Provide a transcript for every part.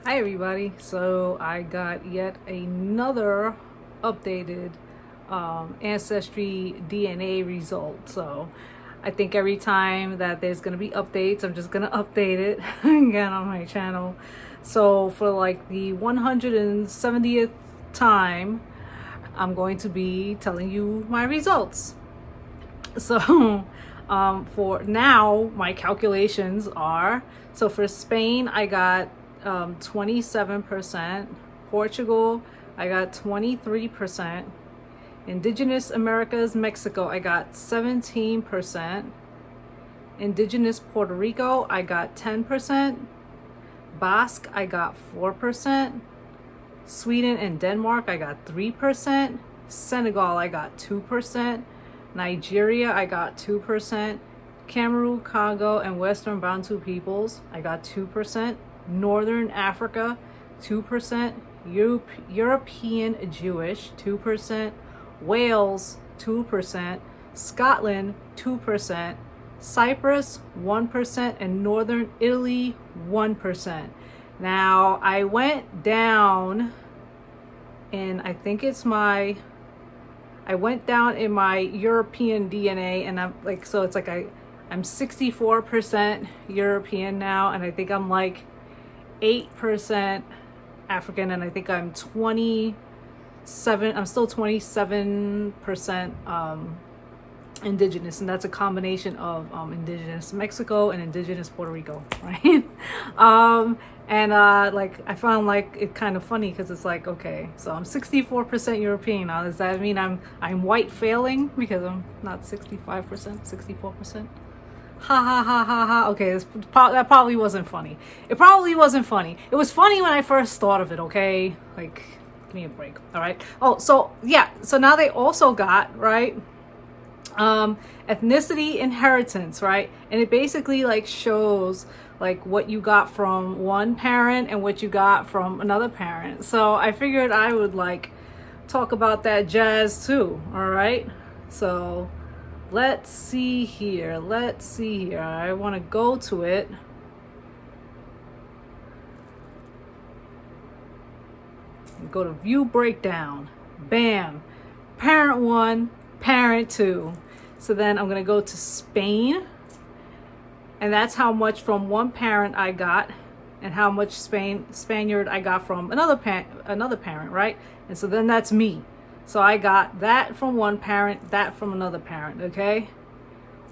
Hi everybody. So I got yet another updated Ancestry DNA result. So I think every time that there's going to be updates, I'm just going to update it again on my channel. So for like the 170th time, I'm going to be telling you my results. So for now, my calculations are, so for Spain, I got 27%. Portugal, I got 23%. Indigenous Americas, Mexico, I got 17%. Indigenous Puerto Rico, I got 10%. Basque, I got 4%. Sweden and Denmark, I got 3%. Senegal, I got 2%. Nigeria, I got 2%. Cameroon, Congo, and Western Bantu peoples, I got 2%. Northern Africa, 2%. European Jewish, 2%. Wales, 2%. Scotland, 2%. Cyprus, 1%. And Northern Italy, 1%. Now, I went down, and I think it's I went down in my European DNA, and I'm like, so it's like I'm 64% European now, and I think I'm like 8% African, and I think I'm still 27% indigenous, and that's a combination of indigenous Mexico and indigenous Puerto Rico, right? Like I found like it kind of funny because it's like, okay, so I'm 64% European now. Does that mean I'm white failing because I'm not 65%, 64%? Ha ha ha ha ha. Okay, that probably wasn't funny. It probably wasn't funny. It was funny when I first thought of it, okay? Like, give me a break, all right? Oh, so yeah, so now they also got, right, ethnicity inheritance, right? And it basically like shows like what you got from one parent and what you got from another parent. So I figured I would like talk about that jazz too, all right? So let's see here. I want to go to it. Go to view breakdown. Bam. Parent 1, parent 2. So then I'm going to go to Spain. And that's how much from one parent I got and how much Spaniard I got from another parent, right? And so then that's me. So I got that from one parent, that from another parent, okay?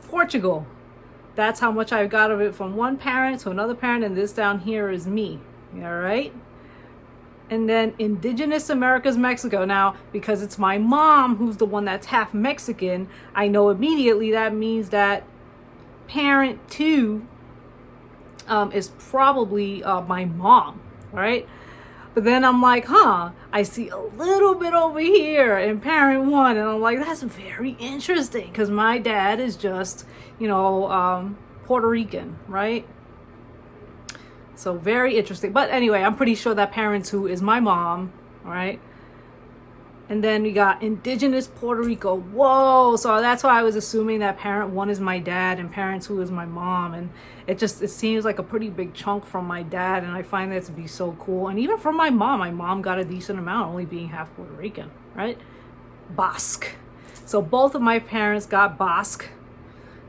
Portugal. That's how much I got of it from one parent to another parent, and this down here is me. All right? And then Indigenous Americas, Mexico. Now, because it's my mom who's the one that's half Mexican, I know immediately that means that parent 2 is probably my mom, right? But then I'm like, I see a little bit over here in parent 1, and I'm like, that's very interesting because my dad is just, Puerto Rican, right? So very interesting. But anyway, I'm pretty sure that parent 2 is my mom, all right? And then we got indigenous Puerto Rico. Whoa. So that's why I was assuming that parent 1 is my dad and parent 2 is my mom. And it seems like a pretty big chunk from my dad. And I find that to be so cool. And even from my mom got a decent amount, only being half Puerto Rican, right? Basque. So both of my parents got Basque.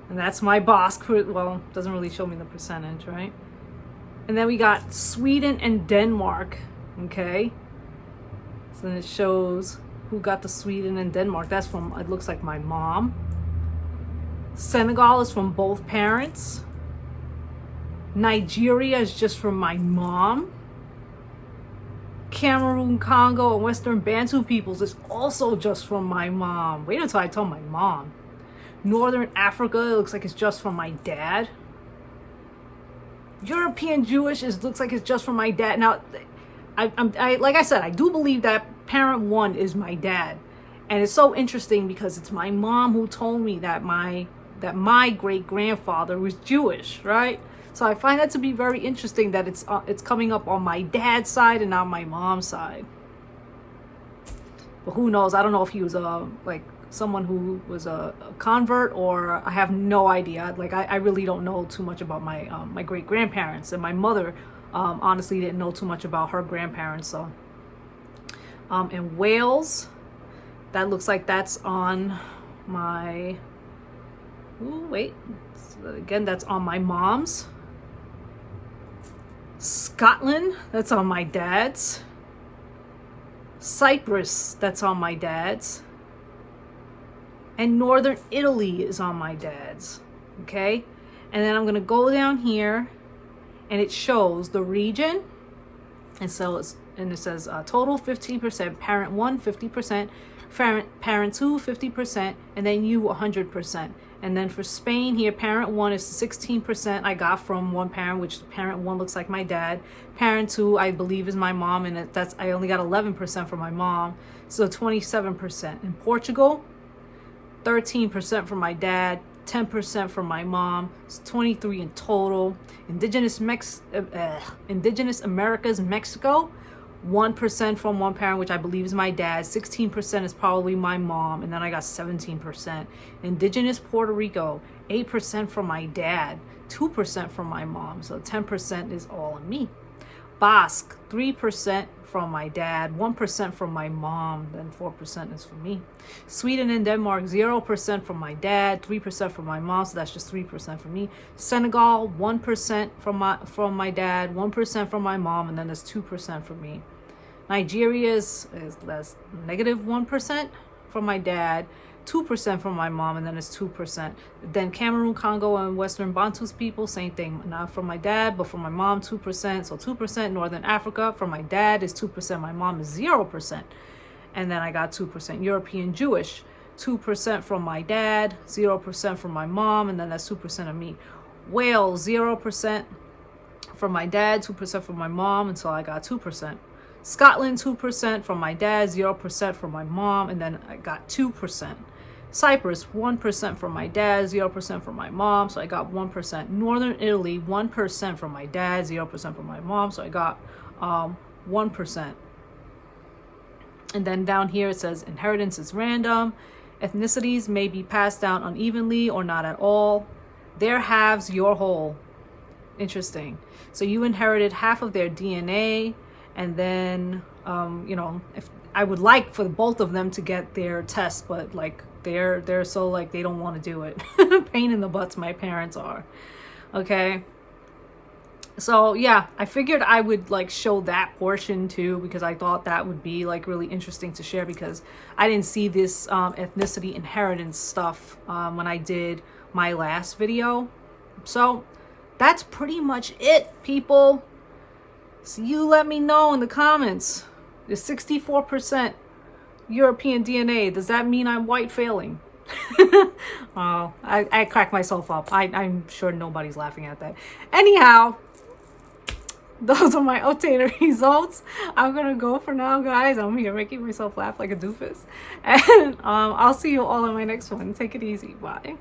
And that's my Basque. Well, doesn't really show me the percentage, right? And then we got Sweden and Denmark. Okay. So then it shows who got the Sweden and Denmark. That's from, it looks like my mom. Senegal is from both parents. Nigeria is just from my mom. Cameroon, Congo, and Western Bantu peoples is also just from my mom. Wait until I tell my mom. Northern Africa, it looks like it's just from my dad. European Jewish looks like it's just from my dad. Now, I like I said, I do believe that parent 1 is my dad, and it's so interesting because it's my mom who told me that my great grandfather was Jewish, right? So I find that to be very interesting that it's coming up on my dad's side and not my mom's side. But who knows? I don't know if he was like someone who was a convert, or I have no idea. Like I really don't know too much about my my great grandparents, and my mother honestly didn't know too much about her grandparents. So in Wales, that looks like that's on my, ooh, wait, so again, that's on my mom's. Scotland, that's on my dad's. Cyprus, that's on my dad's. And Northern Italy is on my dad's. Okay? And then I'm going to go down here and it shows the region. And so it says total 15%, parent 1 50%, parent 2 50%, and then you 100%. And then for Spain here, parent 1 is 16% I got from one parent, which parent 1 looks like my dad. Parent 2 I believe is my mom, and I only got 11% from my mom, so 27%. In Portugal, 13% from my dad, 10% from my mom, it's 23 in total. Indigenous Americas, Mexico, 1% from one parent, which I believe is my dad, 16% is probably my mom, and then I got 17%. Indigenous Puerto Rico, 8% from my dad, 2% from my mom, so 10% is all on me. Basque, 3% from my dad, 1% from my mom, then 4% is for me. Sweden and Denmark, 0% from my dad, 3% from my mom, so that's just 3% for me. Senegal, 1% from my dad, 1% from my mom, and then there's 2% for me. Nigeria is less, negative 1% from my dad, 2% from my mom, and then it's 2%. Then Cameroon, Congo, and Western Bantus people, same thing. Not from my dad, but from my mom, 2%. So 2%. Northern Africa, from my dad is 2%. My mom is 0%. And then I got 2%. European Jewish, 2% from my dad, 0% from my mom, and then that's 2% of me. Wales, 0% from my dad, 2% from my mom, until I got 2%. Scotland, 2% from my dad, 0% from my mom, and then I got 2%. Cyprus, 1% from my dad, 0% from my mom, so I got 1%. Northern Italy, 1% from my dad, 0% from my mom, so I got 1%. And then down here it says inheritance is random. Ethnicities may be passed down unevenly or not at all. Their halves, your whole. Interesting. So you inherited half of their DNA, and then if I would like for both of them to get their test, but like they're so like they don't want to do it. Pain in the butts my parents are. Okay. So yeah, I figured I would like show that portion too, because I thought that would be like really interesting to share, because I didn't see this ethnicity inheritance stuff when I did my last video. So that's pretty much it, people. So you let me know in the comments. There's 64% European DNA. Does that mean I'm white failing? Oh, I crack myself up. I'm sure nobody's laughing at that. Anyhow, those are my updated results. I'm gonna go for now, guys. I'm here making myself laugh like a doofus. And I'll see you all in my next one. Take it easy. Bye.